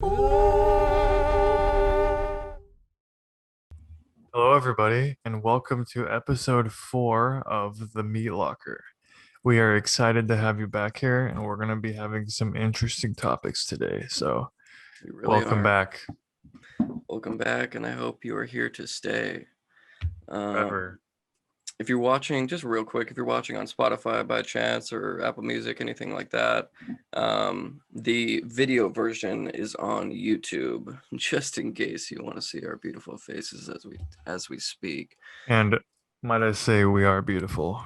Hello, everybody, and welcome to episode 4 of The Meat Locker. We are excited to have you back here, and we're going to be having some interesting topics today. So, We really welcome are. back. Welcome back, and I hope you are here to stay. Forever. If you're watching, just real quick, if you're watching on Spotify by chance or Apple Music, anything like that, the video version is on YouTube, just in case you want to see our beautiful faces as we speak. And might I say, we are beautiful.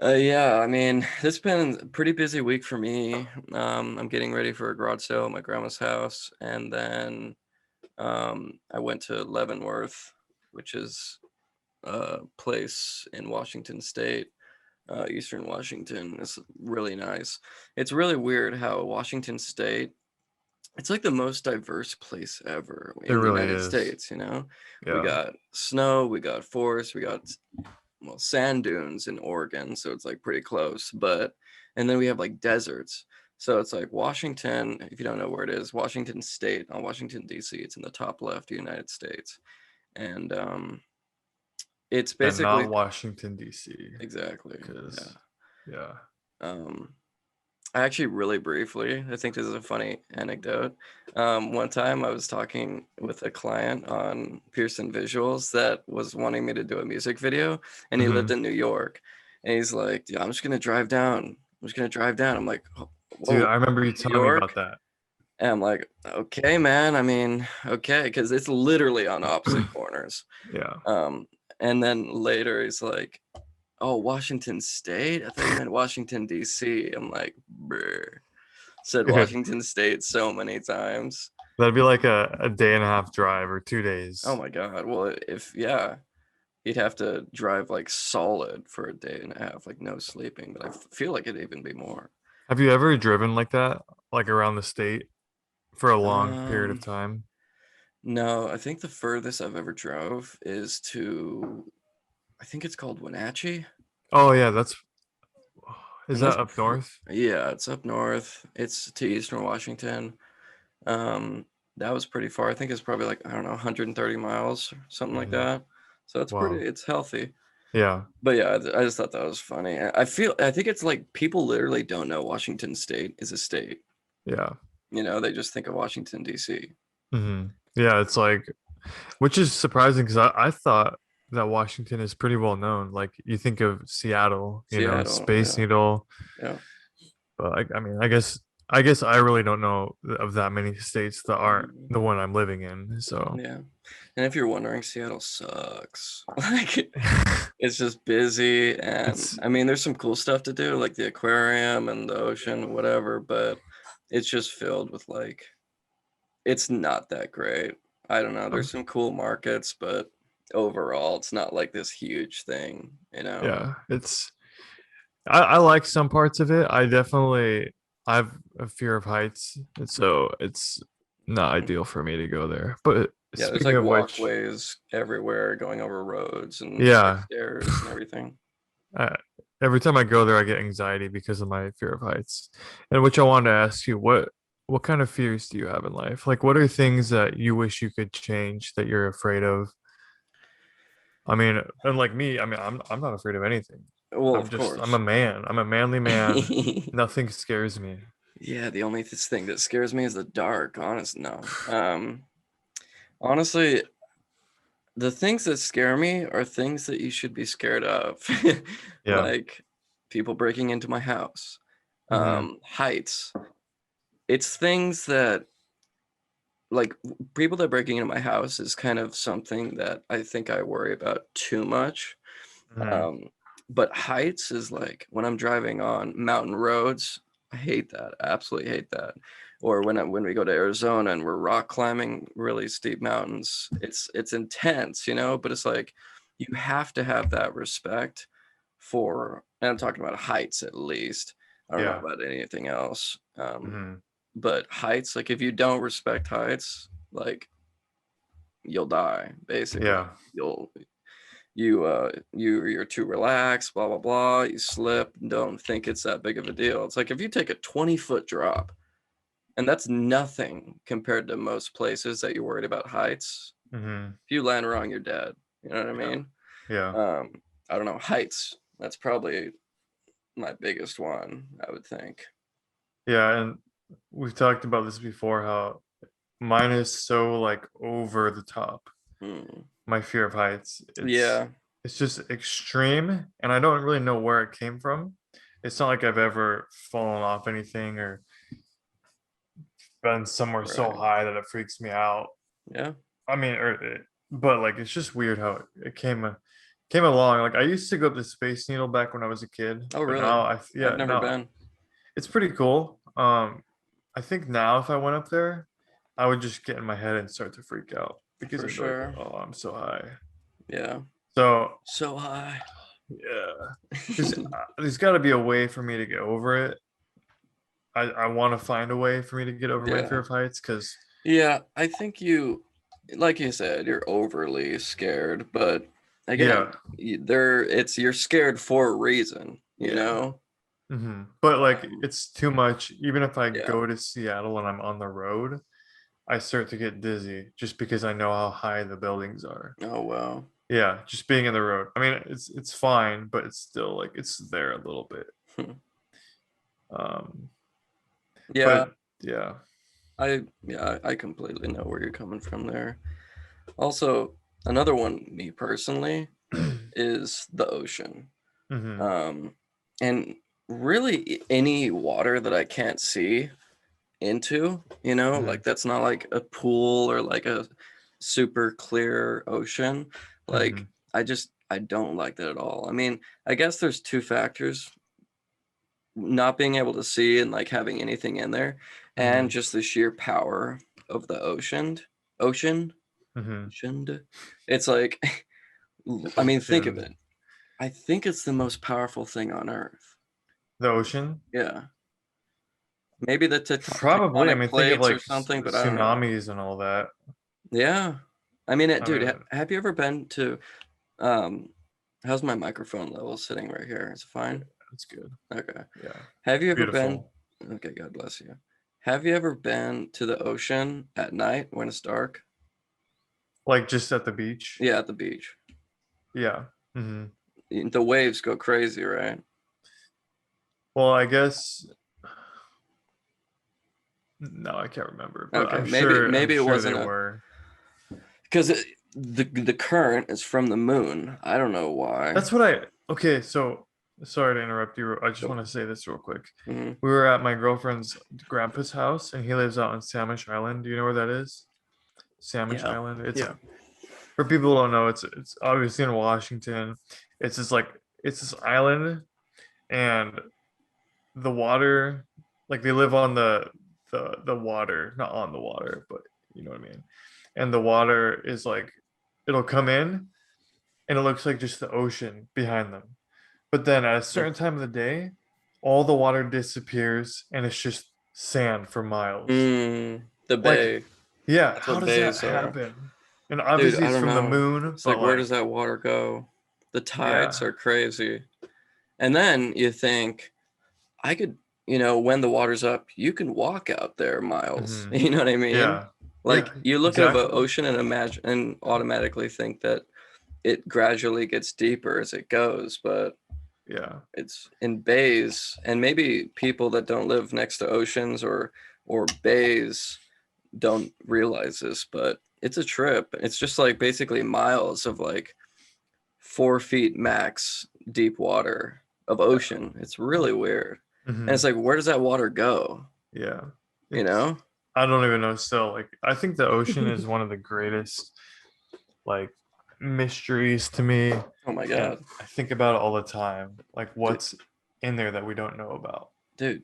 Yeah, I mean, it's been a pretty busy week for me. I'm getting ready for a garage sale at my grandma's house, and then I went to Leavenworth, which is a place in Washington State, Eastern Washington. It's really nice. It's really weird how Washington State, it's like the most diverse place ever It in the really United is. States, you know? We Yeah. got snow, we got forest, we got, well, sand dunes in Oregon, so it's like pretty close, and then we have like deserts. So it's like Washington, if you don't know where it is, Washington State on Washington, D.C., it's in the top left of the United States. And it's And basically not Washington, D.C., exactly, yeah. because, yeah. Um, I actually really briefly, I think this is a funny anecdote. One time I was talking with a client on Pearson Visuals that was wanting me to do a music video, and he lived Hmm. in New York. And he's like, yeah, I'm just gonna drive down. I'm just gonna drive down. I'm like, Dude, whoa, I remember you New telling me York? about that. And I'm like, okay, man. I mean, okay, because it's literally on opposite corners. Yeah. Um, and then later he's like, oh, Washington State? I thought you meant Washington, D.C. I'm like, brr. Said Dude, Washington State so many times. that'd be like a day and a half drive or two Oh days. my God. Well, yeah, he'd have to drive like solid for a day and a half, like no sleeping, but I feel like it'd even be more. Have you ever driven like that, like around the state for a long period of Um, time? no, I think the furthest I've ever drove is I think it's called Wenatchee. Oh yeah, is And that up north? yeah, it's up north. It's to Eastern Washington. Um, that was pretty far. I think it's probably like, I don't know, 130 miles or something like Hmm. that. So Wow. it's healthy. Yeah, But yeah, I just thought that was funny. I think it's like people literally don't know Washington State is a state. yeah. They just think of Washington, D.C. Hmm. Yeah, it's like, which is surprising because I thought that Washington is pretty well known. Like you think of Seattle, Seattle, Space yeah, Needle, yeah. but I mean, I guess I really don't know of that many states that aren't Mhm. the one I'm living in. So, Yeah. And if you're wondering, Seattle sucks. Like it's just busy, and it's I mean there's some cool stuff to do, like the aquarium and the ocean, whatever, but it's just filled with like it's not that great. I don't know. There's um, some cool markets, but overall it's not like this huge thing, you know. yeah, I like some parts of it. I have a fear of heights, and so it's not Mhm. ideal for me to go there. But Yeah, there's speaking like of which, walkways everywhere going over roads and like yeah, stairs and everything. I, every time I go there, I get anxiety because of my fear of heights. And which I wanted to ask you, what kind of fears do you have in life? Like, what are things that you wish you could change that you're afraid of? I mean, unlike me, I mean, I'm not afraid of anything. Well, of I'm a course. man. I'm a manly man. Nothing scares me. Yeah, the only thing that scares me is the dark, no. Honestly, the things that scare me are things that you should be scared of. Yeah. Like people breaking into my house. Hmm. Heights. It's things that like people that breaking into my house is kind of something that I think I worry about too much. Hmm. Um, but heights is like when I'm driving on mountain roads, I hate that. I absolutely hate that. Or when we go to Arizona and we're rock climbing really steep mountains, it's intense, but it's like you have to have that respect for, and I'm talking about heights at least. I don't know Yeah. about anything else. Hmm. But heights, like if you don't respect heights, like you'll die basically. Yeah. You'll you're too relaxed, blah blah blah, you slip, don't think it's that big of a deal. It's like if you take a 20-foot drop, and that's nothing compared to most places that you're worried about heights. Mm-hmm. If you land wrong, you're dead. You know what I Yeah. mean? Yeah. um I don't know, heights, that's probably my biggest one, I would think. Yeah. And we've talked about this before, how mine is so like over the top. Hmm. My fear of heights. Yeah. It's just extreme, and I don't really know where it came from. It's not like I've ever fallen off anything or been somewhere so Right. high that it freaks me out. Yeah. I mean, but like it's just weird how it came along. Like I used to go up the Space Needle back when I was a kid, Oh but really? now I've yeah, never now been. it's pretty cool. I think now if I went up there, I would just get in my head and start to freak out because For I'd be like, sure. oh, I'm so high. Yeah. So So high. yeah, there's got to be a way for me to get over it. I want to find a way for me to get over my fear Yeah. of heights because Yeah, I think you, like you said, you're overly scared, but again, yeah, you're scared for a reason, you yeah. know? But like Um, it's too much. Even if I yeah. go to Seattle and I'm on the road, I start to get dizzy just because I know how high the buildings are. Oh well. Yeah, just being in the road. I mean, it's fine, but it's still like it's there a little bit. Um, Yeah, but yeah. I completely know where you're coming from there. Also, another one, me personally, is the ocean. hmm Um, and really any water that I can't see into, hmm like that's not like a pool or like a super clear ocean. Like hmm I don't like that at all. I mean, I guess there's two factors: not being able to see and like having anything in there, and hmm just the sheer power of the ocean hmm ocean. It's like I mean, think of Ocean. it. I think it's the most powerful thing on earth. The ocean. Yeah. Maybe the Probably. I tectonic mean, think of plates like or something, but I don't know. tsunamis and all that. Yeah. I mean, I dude, mean, have you ever been to um how's my microphone level sitting right here? Is it yeah, fine? it's good. Okay. Yeah, Have you ever been beautiful. Okay, God bless you. Have you ever been to the ocean at night when it's dark? Like just at the beach. Yeah, at the beach. Yeah. hmm The waves go crazy, right? Well, I guess no, I can't remember, but Okay, I'm maybe it sure they wasn't a were. because the current is from the moon. I don't know why. That's what I. Okay, so sorry to interrupt you. I just Go. want to say this real quick. Hmm. We were at my girlfriend's grandpa's house, and he lives out on Samish Island. Do you know where that is? Samish Yeah. Island. It's Yeah. for people who don't know. It's obviously in Washington. It's just like it's this island, and the water, like they live on the water, not on the water, but you know what I mean. And the water is like it'll come in, and it looks like just the ocean behind them. But then at a certain time of the day, all the water disappears and it's just sand for miles. The Like, bay. yeah, That's how what does that bays are. happen? And Dude, obviously I it's don't from the know. moon, It's but like, where does like, that water go? The tides yeah. are crazy. And then you think, I could, when the water's up, you can walk out there miles. hmm You know what I mean? Yeah. Yeah, Like you look at the exactly. ocean and imagine and automatically think that it gradually gets deeper as it goes, but Yeah. it's in bays, and maybe people that don't live next to oceans or bays don't realize this, but it's a trip. It's just like basically miles of like 4 feet max deep water of ocean. It's really weird. And it's hmm like, where does that water go? Yeah. You It's know? I don't even know still. Like I think the ocean is one of the greatest like mysteries to me. Oh my And God. I think about it all the time. Like Dude, what's in there that we don't know about. dude,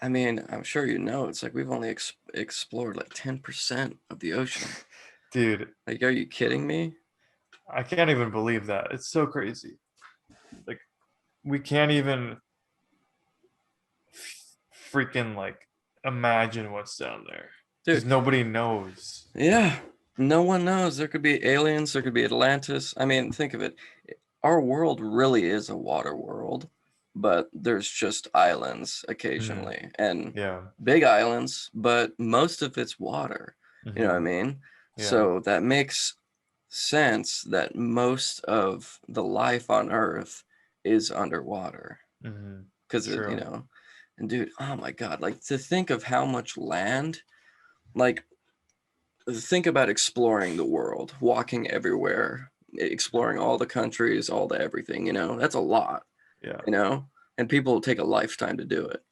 I mean, I'm sure you know, it's like we've only explored like 10% of the ocean. Dude, Like, are you kidding me? I can't even believe that. It's so crazy. Like we can't even freaking like imagine what's down there because Dude, nobody knows. yeah. No one knows. There could be aliens, there could be Atlantis. I mean, think of it. Our world really is a water world, but there's just islands Mm, occasionally and yeah. big islands, but most of it's water. You know what I Hmm. mean? Yeah. So that makes sense that most of the life on Earth is underwater Hmm. because True. and dude, oh my God, like to think of how much land, like think about exploring the world, walking everywhere, exploring all the countries, all the everything, that's a lot, Yeah. you know, and people take a lifetime to do it.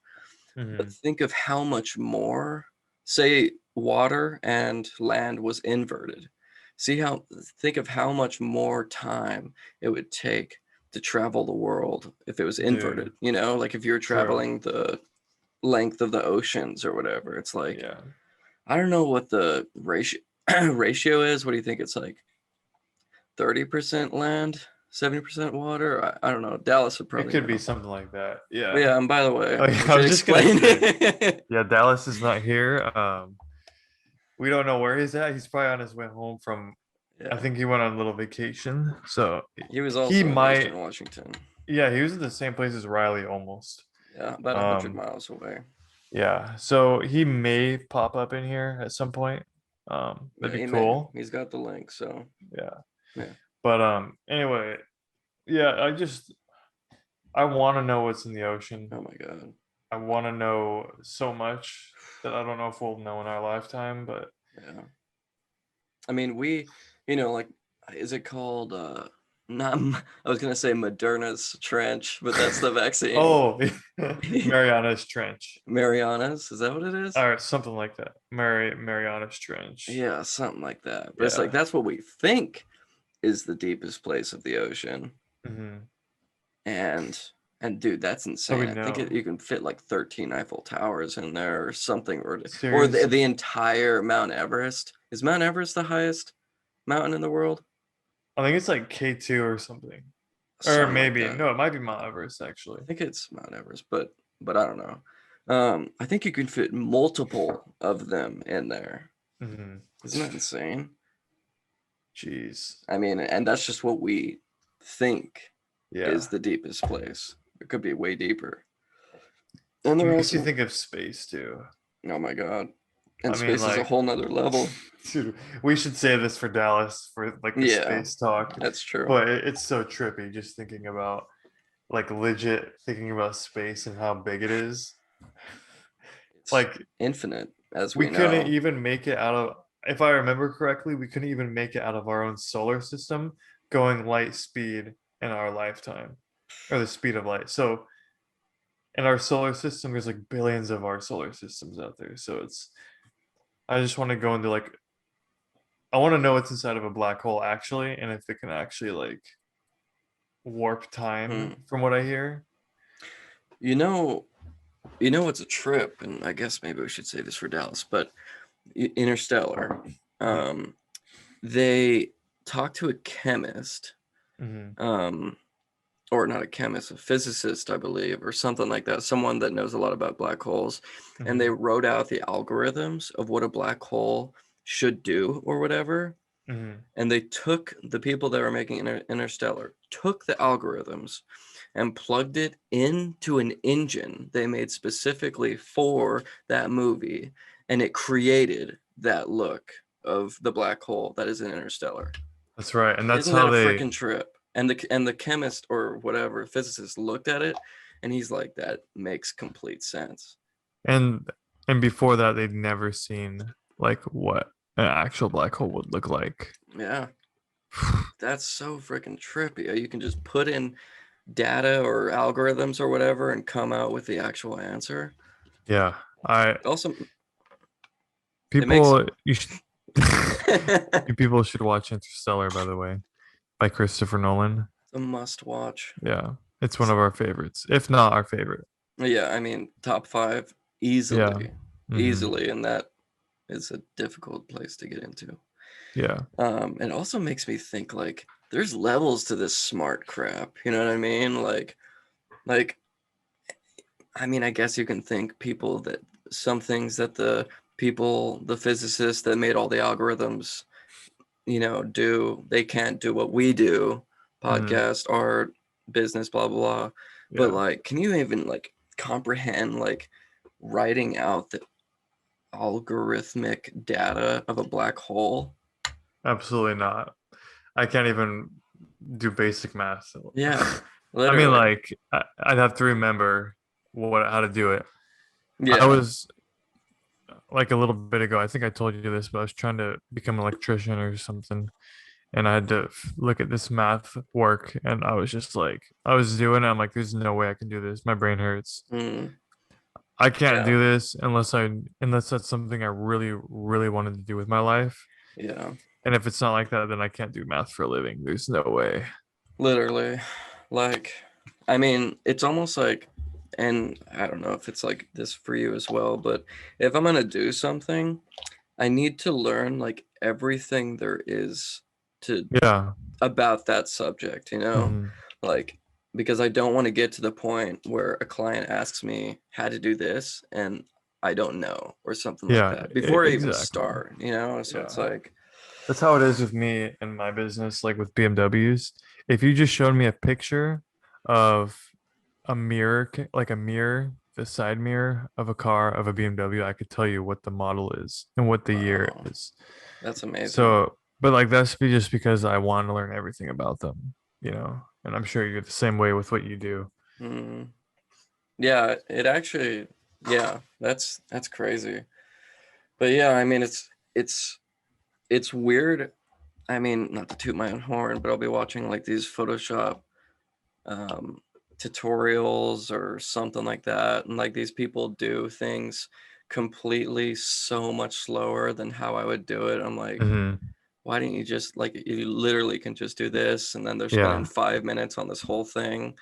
But Hmm. think of how much more, say, water and land was inverted. Think of how much more time it would take to travel the world if it was Dude. inverted, like if you're True. traveling the length of the oceans or whatever. It's like, Yeah. I don't know what the ratio is. What do you think? It's like 30% land, 70% water. I don't know. Dallas would It probably could be know. something like that. But Yeah. yeah, and by the way, Oh, we yeah, I should was just gonna explain say. it. Yeah, Dallas is not here. We don't know where he's at. He's probably on his way home from. I Yeah, think he went on a little vacation. So he was he also in might. Eastern Washington. Yeah, he was in the same place as Riley almost. Yeah, about 100 Um, miles away. yeah. So he may pop up in here at some point. Yeah, That'd be he may. cool. He's got the link, so Yeah. yeah. But anyway, yeah, I want to know what's in the ocean. Oh my God. I want to know so much that I don't know if we'll know in our lifetime, but Yeah. I mean, like, is it called, not, I was gonna say Moderna's Trench, but that's the vaccine. oh, Mariana's Trench. Mariana's, is that what it is? Or something like that. Mariana's Trench. Yeah, something like that. But it's like, Yeah. that's what we think is the deepest place of the ocean. Hmm. And, and dude, that's So we insane. I think know. you can fit like 13 Eiffel Towers in there or something, or the, Seriously? the entire Mount Everest. Is Mount Everest the highest mountain in the world? I think it's like K2 or something. Or Something like maybe. that. No, it might be Mount Everest I actually. think it's Mount Everest, but I don't know. I think you can fit multiple of them in there. Hmm. Isn't that insane? Jeez. I mean, and that's just what we think is Yeah. the deepest place. It could be way deeper. And It they're makes you also, think of space too. oh my God. And I mean, space is a like, whole nother level. dude, we should say this for Dallas for like the Yeah, space talk, that's true. but it's so trippy just thinking about like legit thinking about space and how big it is. It's Like infinite, as we we couldn't know. even make it out of, if I remember correctly, we couldn't even make it out of our own solar system going light speed in our lifetime or the speed of light. So in our solar system, there's like billions of our solar systems out there. So I just want to go into like, I want to know what's inside of a black hole actually, and if it can actually like warp time Hmm. from what I hear. You know, it's a trip, and I guess maybe we should say this for Dallas, but Interstellar. Mhm. Um, they talked to a chemist, Mhm. um, or not a chemist, a physicist, I believe, or something like that, someone that knows a lot about black holes. And they Mhm. wrote out the algorithms of what a black hole should do or whatever. Mhm. And they took the people that were making Interstellar, took the algorithms and plugged it into an engine they made specifically for that movie. And it created that look of the black hole that is in Interstellar. That's right, and that's Isn't that how a they. freaking trip? And the chemist or whatever physicist looked at it, and he's like, that makes complete sense. And before that, they'd never seen like what an actual black hole would look like. Yeah, that's so freaking trippy. You can just put in data or algorithms or whatever and come out with the actual answer. Yeah, I Also, it makes people you should you people should watch Interstellar, by the way, by Christopher Nolan. a must watch. Yeah, it's one of our favorites, if not our favorite. Yeah, I mean, top five Yeah. easily, Hmm. easily, and that is a difficult place to get into. Yeah. It also makes me think like there's levels to this smart crap. You know what I mean? Like I mean, I guess you can think people that some things that the physicists that made all the algorithms they can't do what we do, Mhm. podcast, art, business, blah blah blah. But Yeah, like, can you even like comprehend like writing out the algorithmic data of a black hole? absolutely not. I can't even do basic math. Yeah, I mean, literally. like, I'd have to remember how to do it. I Yeah. was like a little bit ago, I think I told you this, but I was trying to become an electrician or something. And I had to look at this math work, and I was just like, I was doing it. I'm like, there's no way I can do this. My brain hurts. Mm, I can't yeah. do this unless that's something I really, really wanted to do with my life. Yeah. And if it's not like that, then I can't do math for a living. There's no way. Literally. Like, I mean, it's almost like, and I don't know if it's like this for you as well, but if I'm gonna do something, I need to learn like everything there is to Yeah. about that subject, Hmm. like, because I don't want to get to the point where a client asks me how to do this and I don't know or something like Yeah. that before I even Exactly. start. So it's Yeah. like, That's how it is with me and my business, like with BMWs. If you just showed me a picture of a mirror, like a mirror, the side mirror of a car of a BMW, I could tell you what the model is and what the year wow, is. that's amazing. So, but like just because I want to learn everything about them, and I'm sure you're the same way with what you do. Mm. Yeah, it actually, yeah, that's crazy. But yeah, I mean, it's weird. I mean, not to toot my own horn, but I'll be watching like these Photoshop um, tutorials or something like that, and like these people do things completely so much slower than how I would do it. I'm like, Hmm. why didn't you just like you literally can just do this, and then they're spending Yeah. 5 minutes on this whole thing,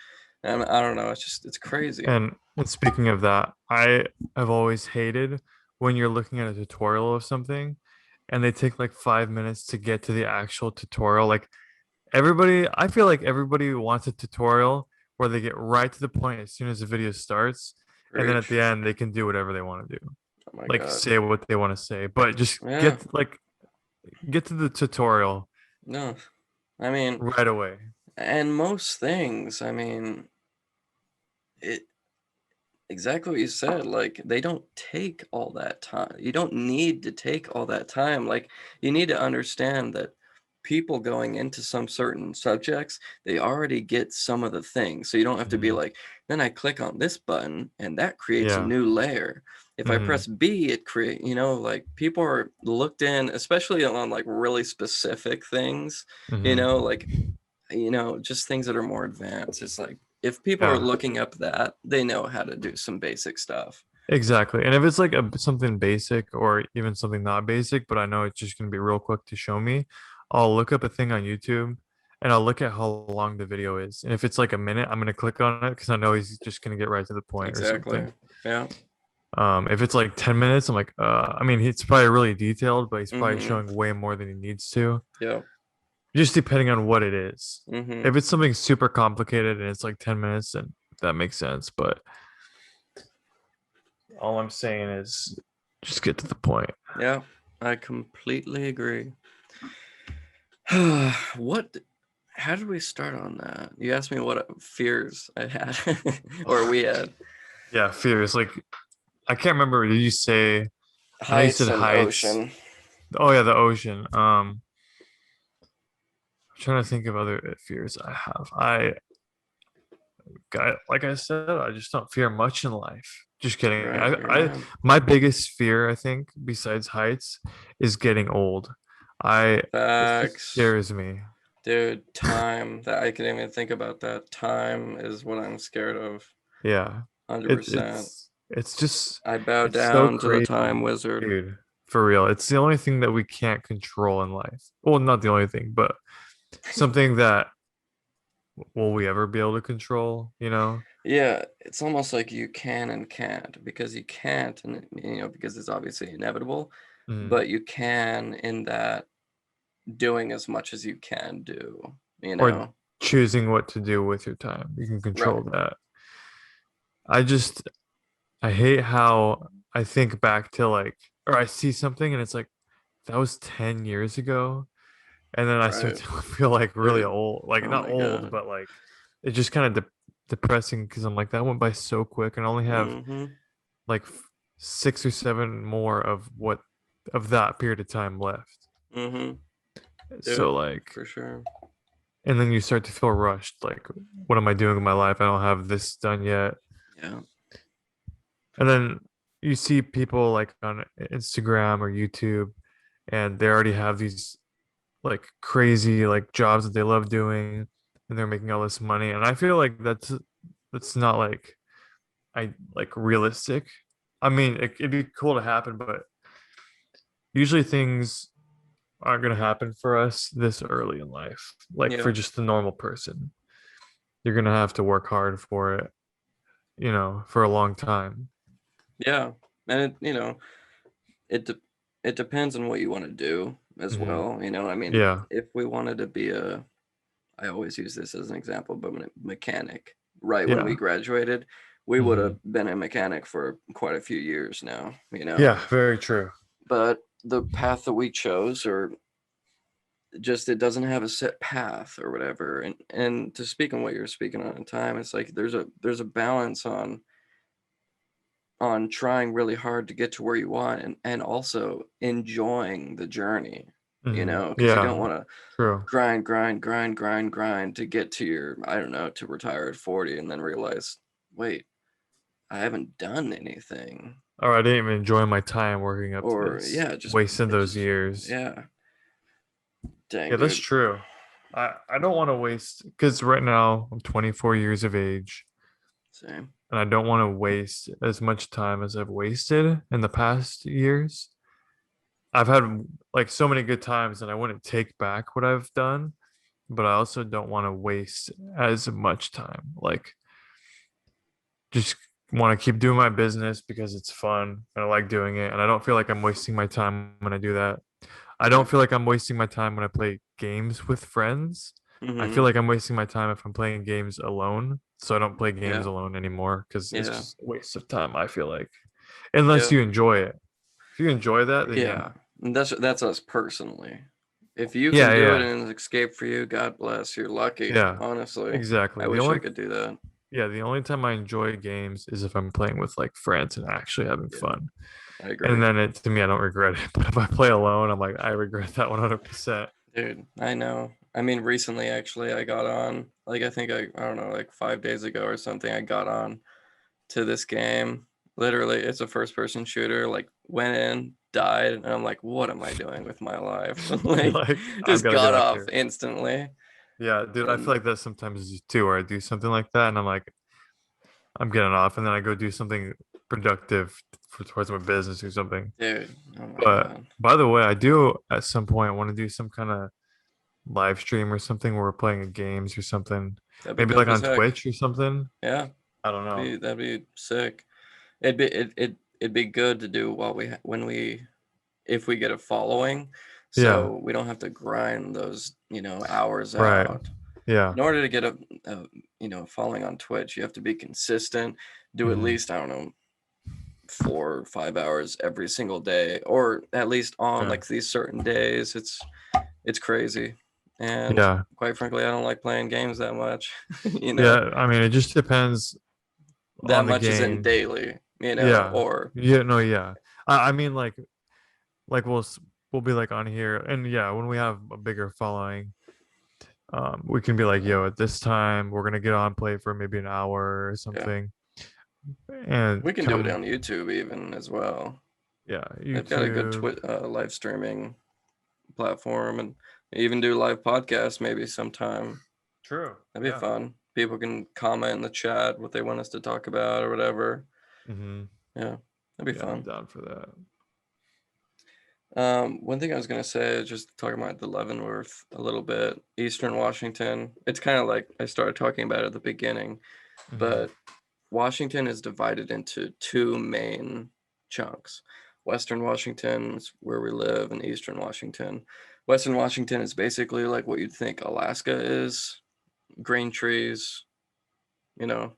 and I don't know. It's crazy. And speaking of that, I have always hated when you're looking at a tutorial of something and they take like 5 minutes to get to the actual tutorial. Like I feel like everybody wants a tutorial where they get right to the point as soon as the video starts, and then at Preach. the end they can do whatever they want to do, Oh my like God. say what they want to say, but just Yeah. get to the tutorial No. I mean, right away. and most things, I mean, it exactly what you said. Like, they don't take all that time. You don't need to take all that time. Like, you need to understand that people going into some certain subjects, they already get some of the things. So you don't have to be Mhm. like, then I click on this button and that creates a Yeah. new layer. If I Hmm. press B, it create, like people are looked in, especially on like really specific things, Hmm. like just things that are more advanced. It's like if people are Yeah. looking up that, they know how to do some basic stuff. Exactly. And if it's like something basic or even something not basic, but I know it's just going to be real quick to show me, I'll look up a thing on YouTube and I'll look at how long the video is. And if it's like a minute, I'm going to click on it because I know he's just going to get right to the point or something. Exactly. Yeah. If it's like 10 minutes, I'm like, I mean, it's probably really detailed, but he's probably Mm-hmm. showing way more than he needs to, Yeah. just depending on what it is. Mm-hmm. If it's something super complicated and it's like 10 minutes, then that makes sense. But all I'm saying is just get to the point. Yeah. I completely agree. what how did we start on that? You asked me what fears I had or we had. Yeah, fears. Like I can't remember. Did you say? I know you Heights said and heights. ocean. Oh yeah, the ocean. I'm trying to think of other fears I have. Like I said, I just don't fear much in life. Just kidding. Right, I right. my biggest fear, I think, besides heights, is getting old. It just Facts. scares me. Dude, time. That I can even think about that. Time is what I'm scared of. Yeah, 100%. it's just I bow it's so down to the crazy, time wizard. dude. For real, it's the only thing that we can't control in life. Well, not the only thing, but something that will we ever be able to control? Yeah, it's almost like you can and can't because you can't, and because it's obviously inevitable, Mm. but you can in that doing as much as you can do, you Or know? choosing what to do with your time. You can control Right. that. I just I hate how I think back to like or I see something and it's like that was 10 years ago and then I start Right. to feel like really Dude. old, like Oh not my old, God. but like it's just kind of depressing because I'm like that went by so quick, and I only have Mm-hmm. like 6 or 7 more of what of that period of time left. Mm-hmm. So Dude, like, for sure. and then you start to feel rushed. Like, what am I doing with my life? I don't have this done yet. Yeah. And then you see people like on Instagram or YouTube, and they already have these like crazy like jobs that they love doing, and they're making all this money. And I feel like that's not like I like realistic. I mean, it'd be cool to happen, but usually things aren't going to happen for us this early in life. Like for Yeah. just the normal person, you're going to have to work hard for it, for a long time. Yeah. And it de- it depends on what you want to do as Hmm. well. I mean, Yeah. if we wanted to be I always use this as an example, but a mechanic, right when we Yeah. graduated, we would Hmm. have been a mechanic for quite a few years now. Yeah. Very true. But the path that we chose, or just it doesn't have a set path or whatever. And to speak on what you're speaking on in time, it's like there's a balance on trying really hard to get to where you want, and also enjoying the journey, because you don't Yeah. want to True. grind, grind, grind, grind, grind to get to your, I don't know, to retire at 40 and then realize, wait, I haven't done anything. Or I didn't even enjoy my time working up to Or this. yeah, just Wasted it those just years. yeah. Dang, Yeah, that's dude. true. I don't want to waste because right now I'm 24 years of age, Same. and I don't want to waste as much time as I've wasted in the past years. I've had like so many good times, and I wouldn't take back what I've done, but I also don't want to waste as much time. Like, just want to keep doing my business because it's fun and I like doing it, and I don't feel like I'm wasting my time when I do that. I Yeah. don't feel like I'm wasting my time when I play games with friends. I feel Mm-hmm. like I'm wasting my time if I'm playing games alone. So I don't play games Yeah. alone anymore because it's Yeah. just a waste of time, I feel like. Unless Yeah. you enjoy it. If you enjoy that, then yeah. Yeah. And that's us personally. If you can Yeah, do it yeah. and it's escape for you, God bless. You're lucky. Yeah. Honestly, Exactly. I wish I could do that. The only time I enjoy games is if I'm playing with like friends and actually having Yeah, fun. I And agree. then to me I don't regret it. But if I play alone, I'm like I regret that 100%. Dude, I know. I mean, recently, actually, I got on, like, I think I don't know, like 5 days ago or something, I got on to this game. Literally, it's a first person shooter, like, went in, died, and I'm like, what am I doing with my life? You're Like, like, I've just got to get got out off here. instantly. Yeah, dude, I feel And like that sometimes too, where I do something like that and I'm like, I'm getting off, and then I go do something productive towards my business or something. dude, oh my But God. by the way, I do at some point want to do some kind of live stream or something where we're playing games or something. That'd be Maybe like dope on as heck. Twitch or something. Yeah, I don't know. that'd be sick. It'd be good to do while when we if we get a following, Yeah, so we don't have to grind those, hours right. out. Yeah. In order to get a following on Twitch, you have to be consistent, do at Hmm. least, I don't know, 4 or 5 hours every single day, or at least on Yeah. like these certain days. It's crazy. And Yeah. quite frankly, I don't like playing games that much, you know. Yeah. I mean, it just depends That on the much is in game. daily, Yeah. or Yeah. No, yeah. I mean, like we'll be like on here, and yeah, when we have a bigger following, we can be like, yeah, yo, at this time we're gonna get on play for maybe an hour or yeah. something, and We can do it come, on YouTube even as well. yeah, They've got a good YouTube. live streaming platform, and even do live podcasts maybe sometime. True. That'd be Yeah. fun. People can comment in the chat what they want us to talk about or whatever. Hmm. Yeah, that'd be Yeah, I'm fun. down for that. One thing I was gonna say is just talking about the Leavenworth a little bit. Eastern Washington. It's kind of like I started talking about it at the beginning, Hmm. but Washington is divided into two main chunks. Western Washington is where we live, and Eastern Washington. Western Washington is basically like what you'd think Alaska is, green trees, you know,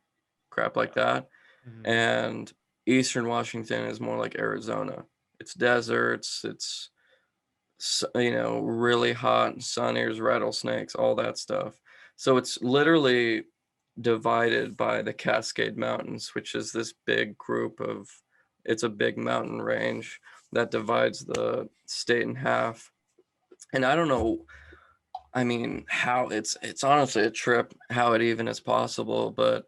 crap like Yeah. that. Hmm. And Eastern Washington is more like Arizona. It's deserts, it's really hot sun ears, rattlesnakes, all that stuff. So it's literally divided by the Cascade Mountains, which is this big group of, it's a big mountain range that divides the state in half. And I don't know, I mean, how it's honestly a trip how it even is possible, but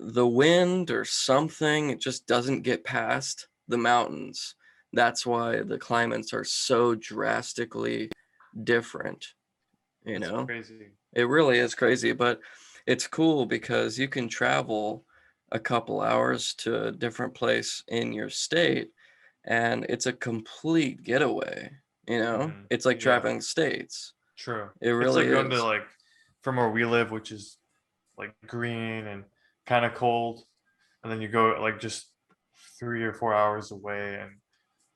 the wind or something, it just doesn't get past the mountains. That's why the climates are so drastically different, you That's know? crazy. It really is crazy, but it's cool because you can travel a couple hours to a different place in your state and it's a complete getaway, you know? It's like Yeah, traveling states. true. It It's really like going to is. like from where we live, which is like green and kind of cold, and then you go like just 3 or 4 hours away, and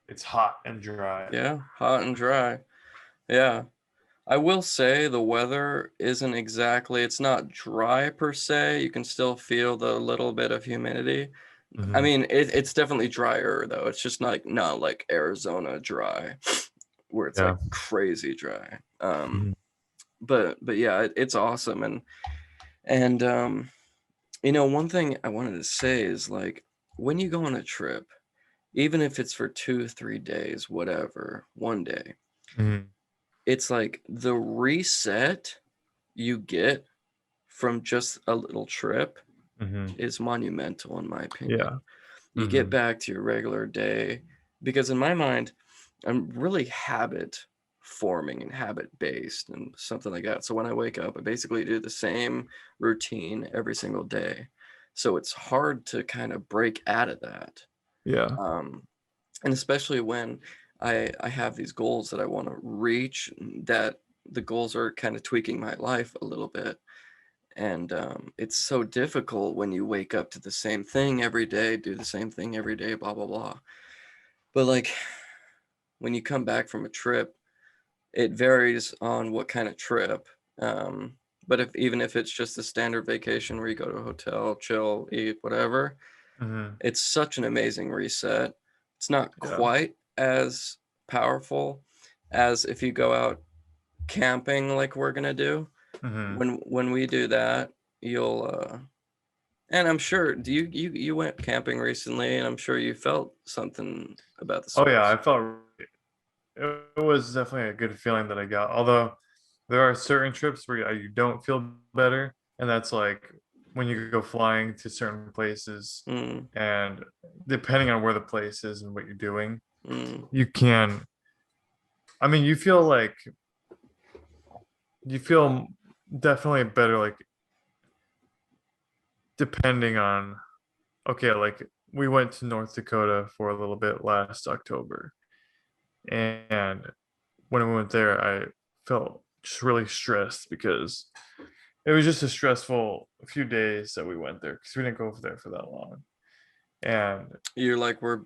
it's hot and dry. Yeah, hot and dry. Yeah. I will say the weather isn't exactly, it's not dry per se. You can still feel the little bit of humidity. I Hmm. mean, it's definitely drier though. It's just not like Arizona dry, where it's like Yeah. crazy dry. Mhm. But yeah, it's awesome. And one thing I wanted to say is like when you go on a trip, even if it's for 2, 3 days, whatever, one day, Mhm. it's like the reset you get from just a little trip Mhm. is monumental in my Yeah. opinion. You get Mhm. back to your regular day because in my mind, I'm really habit forming and habit based and something like that. So when I wake up, I basically do the same routine every single day. So it's hard to kind of break out of that. Yeah. Um, and especially when I have these goals that I want to reach, that the goals are kind of tweaking my life a little bit. And it's so difficult when you wake up to the same thing every day, do the same thing every day, blah blah blah. But like when you come back from a trip, it varies on what kind of trip. um, but if even if it's just a standard vacation where you go to a hotel, chill, eat, whatever, Mhm. it's such an amazing reset. It's not Yeah. quite as powerful as if you go out camping like we're gonna do. Mhm. When we do that, you'll and I'm sure, do you went camping recently, and I'm sure you felt something about the Oh yeah, space. I felt it was definitely a good feeling that I got. Although there are certain trips where you don't feel better, and that's like when you go flying to certain places, Mm, and depending on where the place is and what you're doing, mm, you can. I mean, you feel definitely better, like depending on. Okay, like we went to North Dakota for a little bit last October, and when we went there, I felt just really stressed because it was just a stressful few days that we went there because we didn't go over there for that long. And you're like we're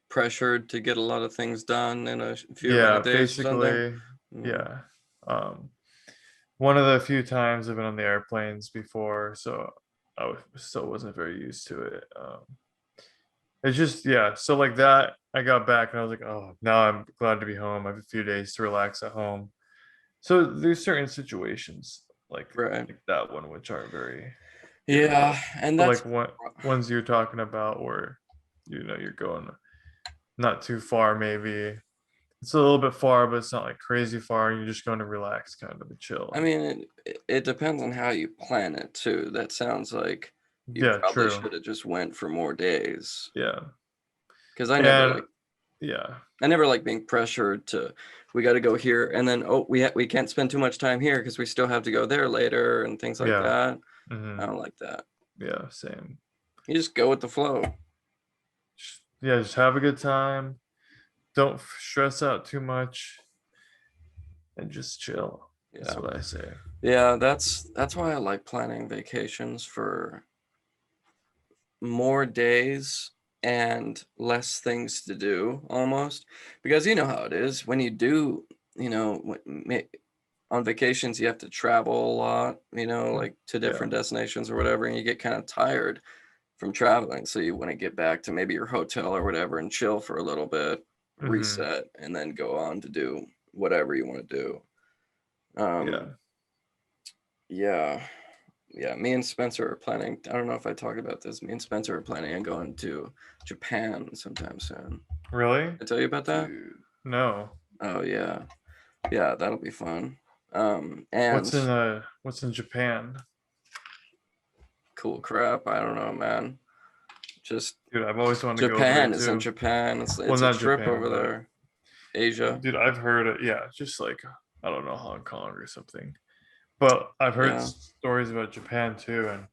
pressured to get a lot of things done in a few amount yeah, of days or something. basically, Mm, yeah. Um, one of the few times I've been on the airplanes before, so still wasn't very used to it. It's just yeah. So like that, I got back and I was like, oh, now I'm glad to be home. I have a few days to relax at home. So there's certain situations right. like that one which aren't very difficult. Yeah, and But that's like what ones you're talking about where you're going not too far maybe. It's a little bit far, but it's not like crazy far. You're just going to relax kind of a I chill. mean, it depends on how you plan it too. That sounds like you Yeah, probably true. should have just went for more days. Yeah. Because And yeah. I never like being pressured to, we got to go here, and then oh we can't spend too much time here because we still have to go there later and things like Yeah. that. I Hmm. don't like that. Yeah, same. You just go with the flow. Yeah, just have a good time. Don't stress out too much and just chill. That's Yeah, what I say. yeah. That's why I like planning vacations for more days and less things to do almost, because you know how it is when you do, on vacations you have to travel a lot, like to Yeah. different destinations or whatever, and you get kind of tired from traveling, so you want to get back to maybe your hotel or whatever and chill for a little bit. Mm-hmm. reset, and then go on to do whatever you want to do. Um, Yeah. yeah, yeah. Me and Spencer are planning. I don't know if I talked about this. Me and Spencer are planning on going to Japan sometime soon. Really? I tell you about that? Dude. No. Oh yeah, yeah. That'll be fun. And What's in Japan? cool crap. I don't know, man. Just Dude, I've always wanted to go over there Japan is in too. Japan. Well, It's a not trip Japan, over but there. Asia. dude, I've heard it. Yeah, just like I don't know, Hong Kong or something. But I've heard Yeah. stories about Japan too, and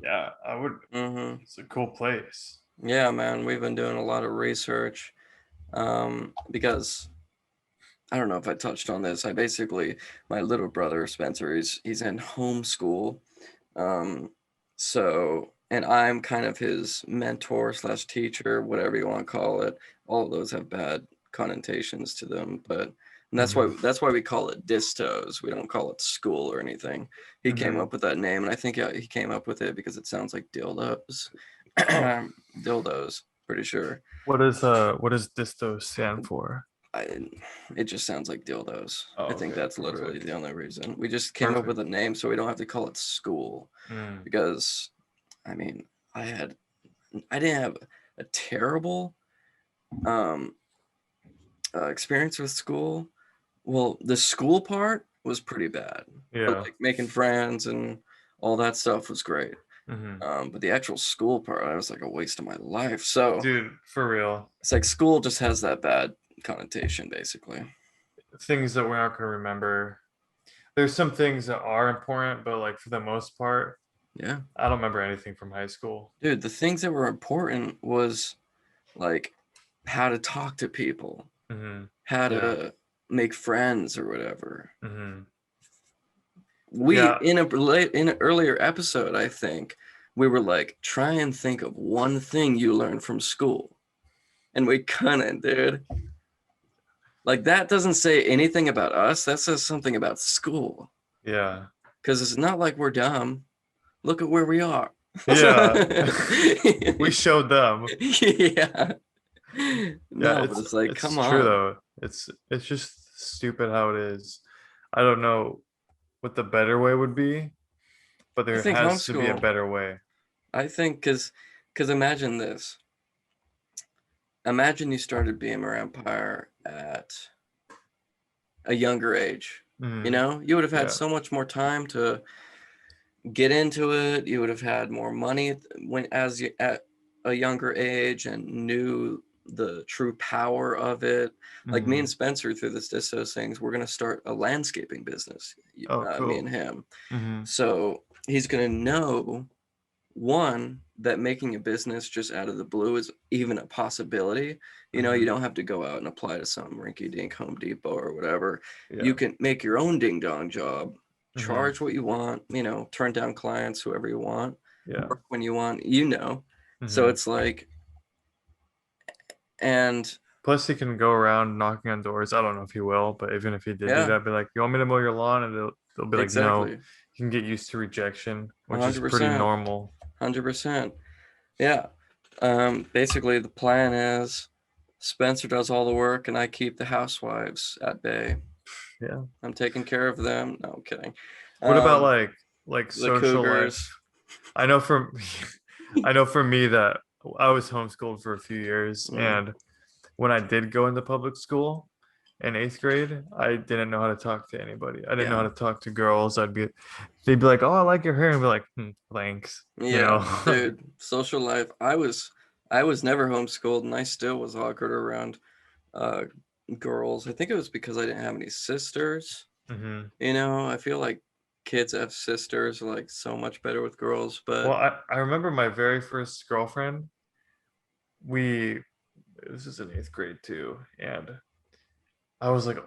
yeah, I would. Mm-hmm. It's a cool place. Yeah, man. We've been doing a lot of research. Because I don't know if I touched on this. I basically, my little brother Spencer, he's in homeschool. Um, and I'm kind of his mentor slash teacher, whatever you want to call it. All of those have bad connotations to them, but and Hmm. that's why we call it distos. We don't call it school or anything. He came Hmm. up with that name, and I think he came up with it because it sounds like dildos. Oh, Dildos, pretty sure. what does disto stand for? I, it just sounds like dildos. I Oh, think okay, that's literally the perfect, only reason. We just came up with a perfect. name so we don't have to call it school. Mm. Because, I mean, I didn't have a terrible um, experience with school. Well, the school part was pretty bad, but Yeah. like making friends and all that stuff was great. Hmm. But the actual school part, I was like a waste of my life. So Dude, for real, it's like school just has that bad connotation, basically. things that we're not gonna remember. There's some things that are important, but like for the most part, Yeah. I don't remember anything from high school. Dude, the things that were important was like how to talk to people, Hmm. how Yeah. to make friends or whatever. Hmm. We Yeah. in an earlier episode, I think, we were like, try and think of one thing you learned from school. And we couldn't, dude. Like that doesn't say anything about us. That says something about school. Yeah. Because it's not like we're dumb. Look at where we are. Yeah. We showed them. Yeah. Yeah, No, but it's like, it's come true on. though. It's just stupid how it is. I don't know what the better way would be, but I there think has to be a homeschool. better way. I think because imagine this. Imagine you started Beamer Empire at a younger age. You Mm, know, you would have had yeah. so much more time to get into it. You would have had more money when as you at a younger age and knew the true power of it. Like me and Hmm. Spencer through this Distos things, we're gonna start a landscaping business. Oh, Me and cool. him. Hmm. So he's gonna know one that making a business just out of the blue is even a possibility. You know, you Hmm. don't have to go out and apply to some rinky dink Home Depot or whatever. You Yeah. can make your own ding dong job, Hmm. charge what you want, you know, turn down clients, whoever you want, Yeah. work when you want, you know. So Hmm. it's like, and Plus, he can go around knocking on doors. I don't know if he will, but even if he did do yeah, that, be like, "You want me to mow your lawn?" And they'll be like, "No." exactly. You can get used to rejection, which is pretty 100%. normal. 100%. Yeah. Basically, the plan is Spencer does all the work and I keep the housewives at bay. Yeah. I'm taking care of them. No, I'm kidding. What about Um, like the social Cougars. life? I know from I know for me that I was homeschooled for a few years, Mm, and when I did go into public school in eighth grade, I didn't know how to talk to anybody. I didn't know yeah. how to talk to girls. They'd be like, "Oh, I like your hair," and be like, "Thanks," you Yeah, know. dude. Social life. I was never homeschooled and I still was awkward around uh girls. I think it was because I didn't have any sisters. Hmm. You know, I feel like kids that have sisters are like so much better with girls, Well, but I remember my very first girlfriend. We This is in eighth grade too, and I was like,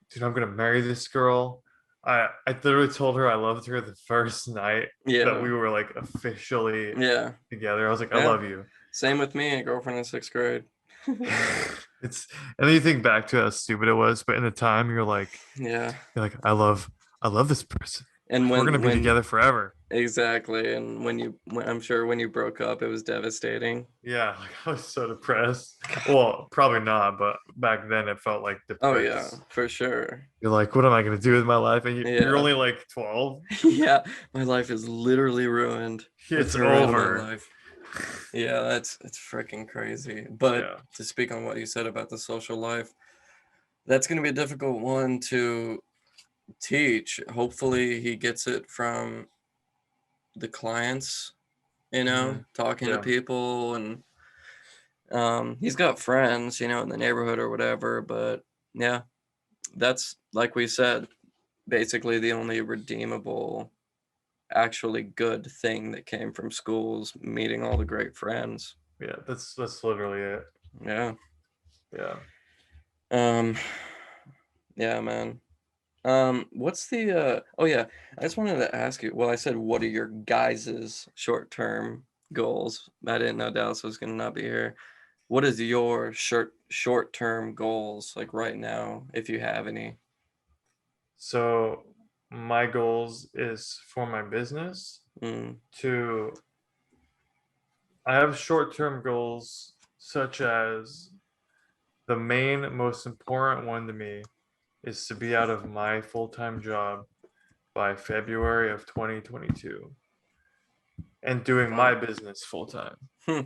dude, I'm gonna marry this girl. I literally told her I loved her the first night that yeah. we were like officially Yeah. together. I was like, I Yeah. love you. Same with me, a girlfriend in 6th grade. It's and then you think back to how stupid it was, but in the time Yeah. you're like, I love this person. And We're gonna be when together forever. exactly. And I'm sure when you broke up, it was devastating. Yeah, like I was so depressed. Well, probably not, but back then it felt like Oh yeah, depressed. for sure. You're like, what am I gonna do with my life? And you're Yeah. only like 12. Yeah, my life is literally ruined with It's her out of my over. life. Yeah, that's it's freaking crazy. But Yeah. to speak on what you said about the social life, that's going to be a difficult one to teach. Hopefully, he gets it from the clients, Hmm. talking to Yeah. people, and he's got friends, in the neighborhood or whatever. But yeah, that's like we said, basically the only redeemable, actually good thing that came from schools, meeting all the great friends. Yeah. That's literally it. Yeah. Yeah. Um, yeah, man. What's the oh yeah, I just wanted to ask you, well, I said what are your guys's short-term goals? I didn't know Dallas was gonna not be here. What is your short-term goals like right now, if you have any? So my goals is for my business Mm, to I have short-term goals such as the main most important one to me is to be out of my full-time job by February of 2022 and doing my wow. business full time. Hmm.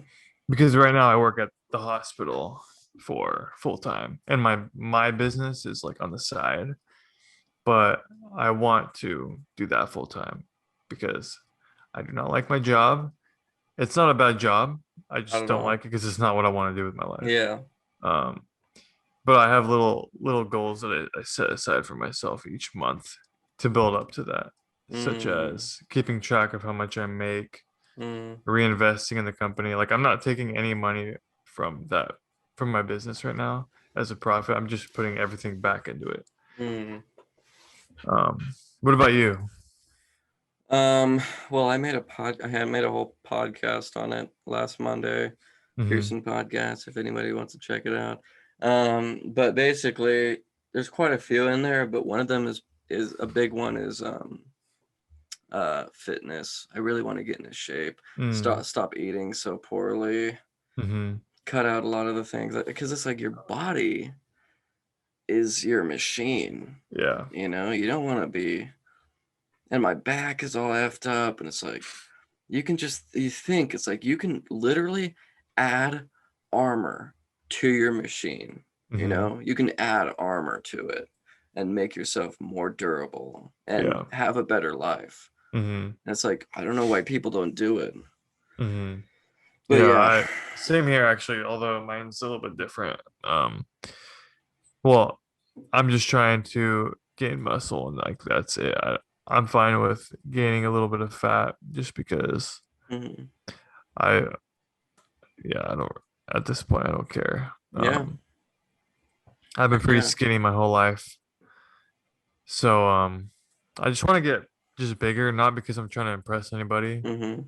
Because right now I work at the hospital for full time and my business is like on the side, but I want to do that full time because I do not like my job. It's not a bad job. I Not just at don't all. like it because it's not what I want to do with my life. Yeah. Um, but I have little goals that I set aside for myself each month to build up to that, such Mm, as keeping track of how much I make, mm, reinvesting in the company. Like I'm not taking any money from my business right now as a profit. I'm just putting everything back into it. mm. Um, what about you? Um, well, I had made a whole podcast on it last Monday. Hmm. Pearson podcast, if anybody wants to check it out. But basically there's quite a few in there, but one of them is a big one is fitness. I really want to get into shape. Mm. Stop eating so poorly. Hmm. Cut out a lot of the things because it's like your body is your machine. Yeah. You don't want to be, and my back is all effed up, and it's like you think it's like you can literally add armor to your machine. Hmm. You can add armor to it and make yourself more durable and Yeah. have a better life. Hmm. And it's like I don't know why people don't do it. Hmm. But Yeah. yeah. I same here actually, although mine's a little bit different. Well, I'm just trying to gain muscle and like that's it. I'm fine with gaining a little bit of fat just because Mhm. I yeah, I don't at this point I don't care. Yeah. I've been Heck pretty yeah. skinny my whole life. So I just want to get just bigger, not because I'm trying to impress anybody, Hmm.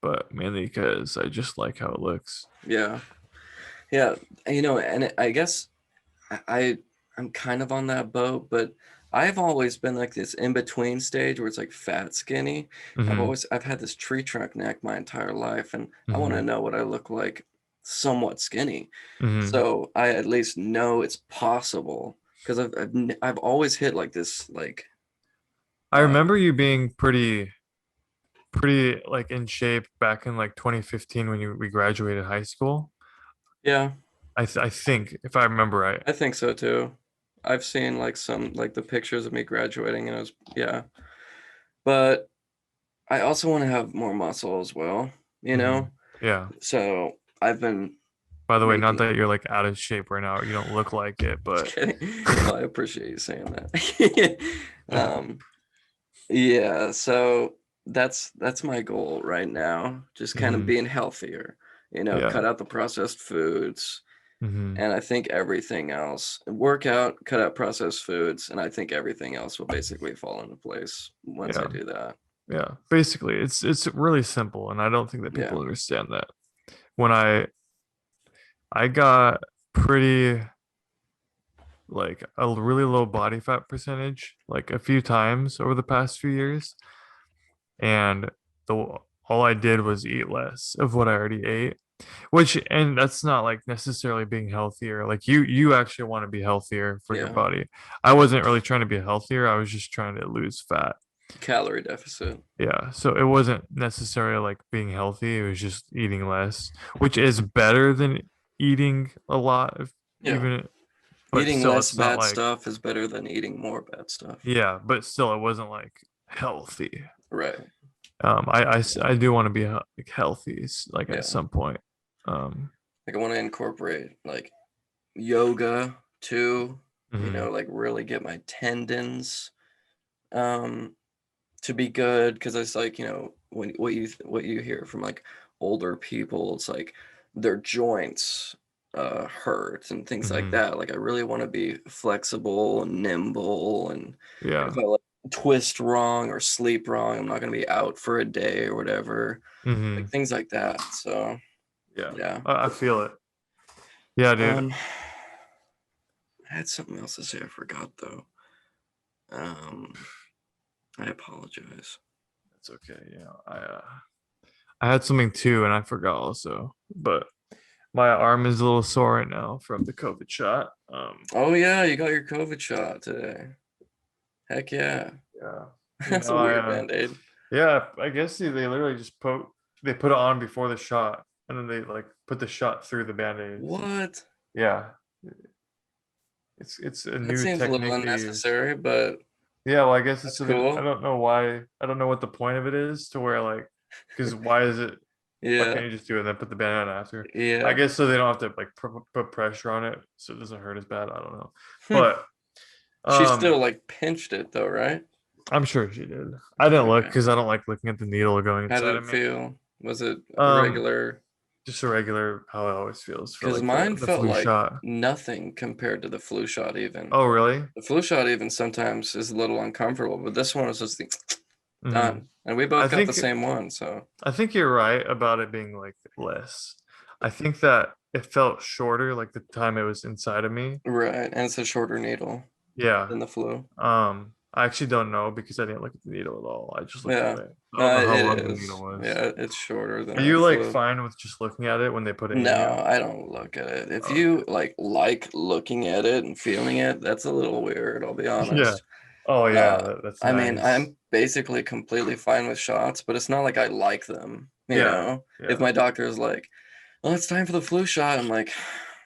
but mainly because I just like how it looks. Yeah. Yeah. I guess I I'm kind of on that boat, but I've always been like this in between stage where it's like fat skinny. Hmm. I've had this tree trunk neck my entire life, and I want to Hmm. know what I look like somewhat skinny. Hmm. So I at least know it's possible because I've always hit like this I um remember you being pretty like in shape back in like 2015 when we graduated high school. yeah, I think if I remember right. I think so too. I've seen like some like the pictures of me graduating, and it was, yeah. But I also want to have more muscle as well, you Hmm. know? Yeah. So I've been By the way, not making, that you're like out of shape right now. You don't look like it, just but kidding. Well, I appreciate you saying that. um, yeah, so that's my goal right now. Just kind of hmm, being healthier, yeah. cut out the processed foods. Hmm. And I think everything else, work out, cut out processed foods, and I think everything else will basically fall into place once I Yeah. do that. Yeah. Basically, it's really simple, and I don't think that Yeah. people understand that. When I got pretty like a really low body fat percentage like a few times over the past few years, and the all I did was eat less of what I already ate. Which, and that's not like necessarily being healthier. Like you actually want to be healthier for your Yeah. body. I wasn't really trying to be healthier. I was just trying to lose fat. Calorie deficit. Yeah, so it wasn't necessarily like being healthy. It was just eating less, which is better than eating a lot of Yeah. even, but Eating still less it's not bad like, stuff is better than eating more bad stuff. yeah, but still it wasn't like healthy. Right. I do want to be like healthy like at Yeah. some point. Um, Like I want to incorporate like yoga too, mhm, like really get my tendons um to be good, because it's like, when what you hear from like older people, it's like their joints hurt and things like mhm, that. Like I really want to be flexible and nimble, and if yeah, I like twist wrong or sleep wrong, I'm not going to be out for a day or whatever, like mhm, things like that. So yeah. yeah. I feel it. Yeah, dude. um I had something else to say, I forgot though. um I apologize. It's okay. I had something too, and I forgot also. But my arm is a little sore right now from the COVID shot. Oh yeah, you got your COVID shot today. Heck yeah. Yeah, That's a weird band-aid. yeah, I guess they literally just they put it on before the shot, and then they like put the shot through the band-aids. What? Yeah, it's a That new seems a little technique they use. unnecessary, but Yeah, well, I guess it's that's so that I cool. don't know why. I don't know what the point of it is to where like, because why is it? Why Yeah, can't you just do it and then put the band on after? I yeah. guess so they don't have to like put pressure on it, so it doesn't hurt as bad. I don't know, Hmm. but She still um, like pinched it though, right? I'm sure she did. I didn't look Okay. because I don't like looking at the needle going How did inside of it me. feel? Was it a Um, regular? just a regular how it always feels for Because like mine the felt flu like shot. nothing compared to the flu shot even. Oh, really? The flu shot even sometimes is a little uncomfortable, but this one was just the Hmm. done. And we I both got the think same one, so I think you're right about it being like less. I think that it felt shorter, like the time it was inside of me. right. And it's a shorter needle Yeah. than the flu. I actually don't know because I didn't look at the needle at all. I just looked at Yeah. it. I don't No, know it how long the needle is. was. Yeah, it's shorter Are than a you like flu. fine with just looking at it when they put it in you? No, I don't look at it. If Okay. you like looking at it and feeling it, that's a little weird, I'll be Yeah. honest. Oh yeah, Uh, that's I mean, nice. I'm basically completely fine with shots, but it's not like I like them, you Yeah. know? If Yeah. my doctor is like, "Well, it's time for the flu shot," I'm like,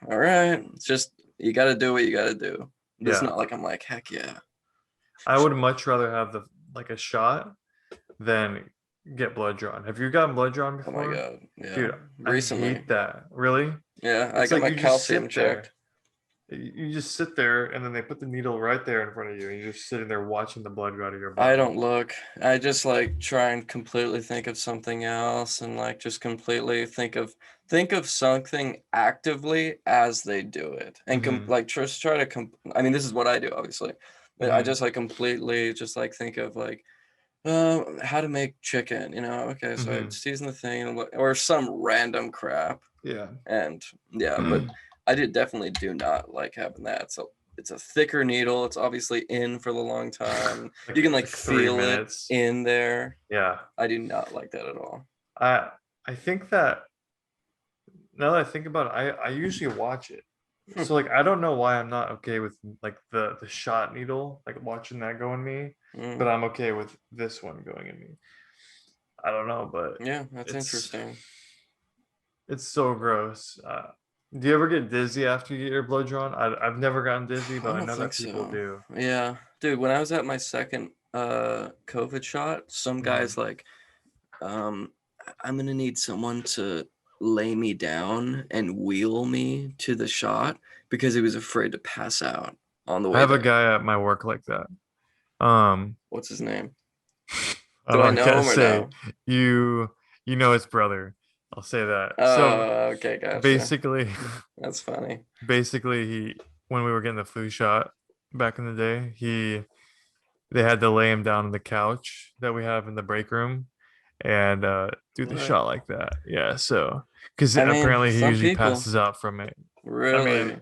"All right, it's just you got to do what you got to do." But it's Yeah. not like I'm like, "Heck yeah." I would much rather have the like a shot than get blood drawn. Have you gotten blood drawn Oh my before? God. Yeah. Dude, I Recently. hate that. Really? Yeah, I It's got like my you just calcium sit there. checked. You just sit there and then they put the needle right there in front of you and you're just sitting there watching the blood go out of your I body. don't look. I just like try and completely think of something else, and like just completely think of something actively as they do it. And Mm-hmm. like just try to I mean, this is what I do obviously. But I Mm-hmm. just like completely just like think of like how to make chicken, okay, so I Mm-hmm. season the thing or some random crap. Yeah. And yeah, but I did definitely do not like having that. So it's a thicker needle. It's obviously in for the long time. You can like Like three feel it minutes. in there. Yeah. I do not like that at all. I I think that now that I think about it, I usually watch it. Hmm. So like I don't know why I'm not okay with like the shot needle, like watching that go in me, but Mm, I'm okay with this one going in me. I don't know, but yeah, that's it's interesting. it's so gross. Do you ever get dizzy after you get your blood drawn? I've never gotten dizzy, I but I don't know think that people so. do. Yeah, dude, when I was at my second COVID shot, some Hmm. guys like, um, I'm gonna need someone to lay me down and wheel me to the shot because he was afraid to pass out on the I way have a there. guy at my work like that. Um, What's his name? I Do I don't know gotta him or say no? you you know his brother. I'll say that. So Oh, okay, gotcha. basically, That's funny. basically he when we were getting the flu shot back in the day, they had to lay him down on the couch that we have in the break room and do the What? shot like that. Yeah, so because I mean, apparently he some usually people passes out from it. I mean, really.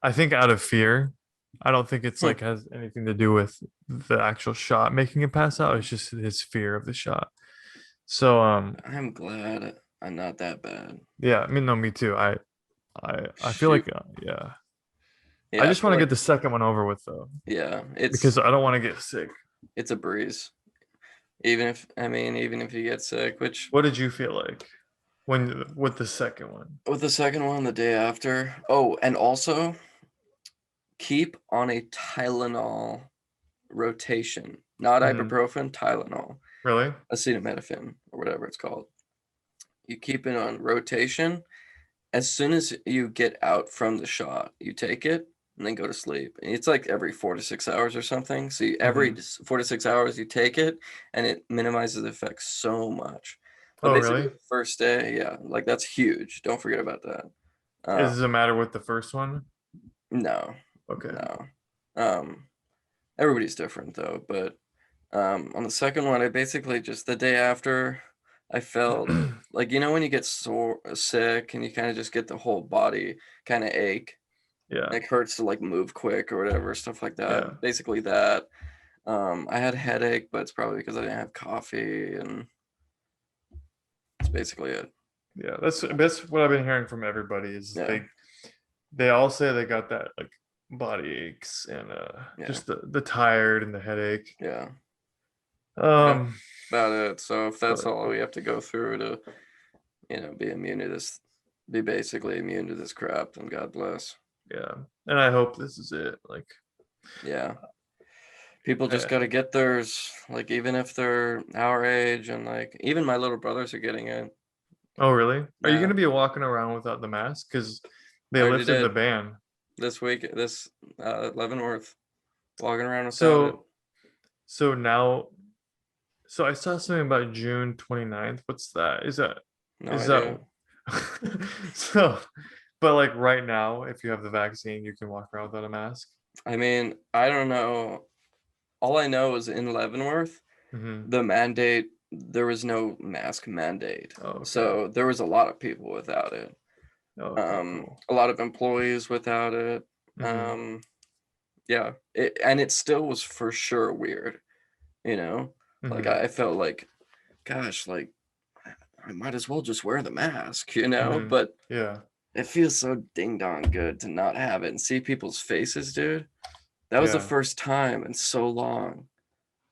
I think out of fear. I don't think it's Hmm. like has anything to do with the actual shot making him pass out. It's just his fear of the shot. So I'm glad I'm not that bad. yeah, I mean no, me too. I feel Shoot. like yeah. I Yeah, I just feel want to like get the second one over with though, yeah, because I don't want to get sick. it's a breeze. Even if you get sick, which What did you feel like when with the second one? with the second one the day after. Oh, and also keep on a Tylenol rotation, not Hmm. ibuprofen, Tylenol, Really? acetaminophen, or whatever it's called. You keep it on rotation. As soon as you get out from the shot, you take it and then go to sleep. And it's like every 4 to 6 hours or something. So every Hmm. 4 to 6 hours, you take it, and it minimizes the effects so much. But Oh, basically, really? the first day, yeah, like that's huge. Don't forget about that. Uh, Is it a matter with the first one? no, Okay. no. Um, Everybody's different though, but on the second one, I basically just the day after, I felt like when you get sore, sick, and you kind of just get the whole body kind of ache. Yeah. Like hurts to like move quick or whatever, stuff like that. Yeah. Basically that. I had a headache, but it's probably because I didn't have coffee, and that's basically it. Yeah. That's what I've been hearing from everybody is Yeah, they all say they got that like body aches and yeah, just the tired and the headache. yeah. That's Um, about it. So if that's but all we have to go through to, be immune to this, be basically immune to this crap, then God bless. yeah, and I hope this is it. Like, Yeah. People just eh, got to get theirs, like even if they're our age, and like even my little brothers are getting it. oh really? Are you Yeah, gonna be walking around without the mask? Because I they already lifted the did ban. this week. This Leavenworth walking around without it. So so now so I saw something about June 29th. What's that? No Is that idea. so but like right now, if you have the vaccine, you can walk around without a mask. I mean, I don't know. All I know is in Leavenworth, Hmm. the mandate, there was no mask mandate. Oh, okay. So there was a lot of people without it. Okay, cool. A lot of employees without it. Hmm. Um, yeah, and it still was for sure weird, you know? Like Hmm. I felt like, gosh, like I might as well just wear the mask, you know? Hmm. But Yeah. it feels so ding dong good to not have it and see people's faces, dude. That was the Yeah. first time in so long.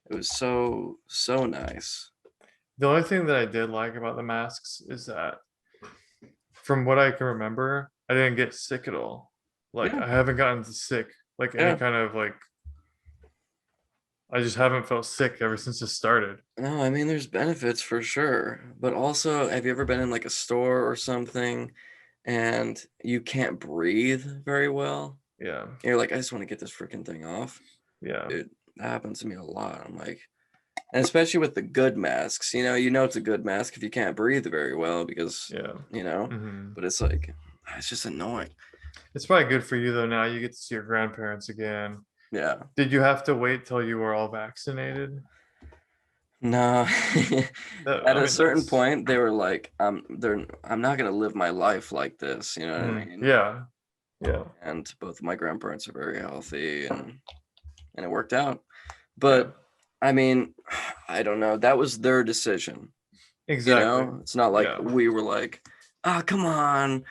It was so, so nice. The only thing that I did like about the masks is that from what I can remember, I didn't get sick at all. Like Yeah, I haven't gotten sick, like any yeah. kind of like I just haven't felt sick ever since it started. No, I mean, there's benefits for sure. But also, have you ever been in like a store or something and you can't breathe very well? Yeah. You're like, I just want to get this freaking thing off. Yeah. Dude, that happens to me a lot. I'm like, and especially with the good masks, you know it's a good mask if you can't breathe very well because, Yeah. you know, Hmm. but it's like, it's just annoying. It's probably good for you though. Now you get to see your grandparents again. Yeah. Did you have to wait till you were all vaccinated? No. That At I a mean certain that's point, they were like, I'm not gonna live my life like this, you know what I mean? yeah. Yeah. And both my grandparents are very healthy, and it worked out. Yeah. But I mean, I don't know. That was their decision, you Exactly. know? It's not like Yeah. we were like, ah, come on,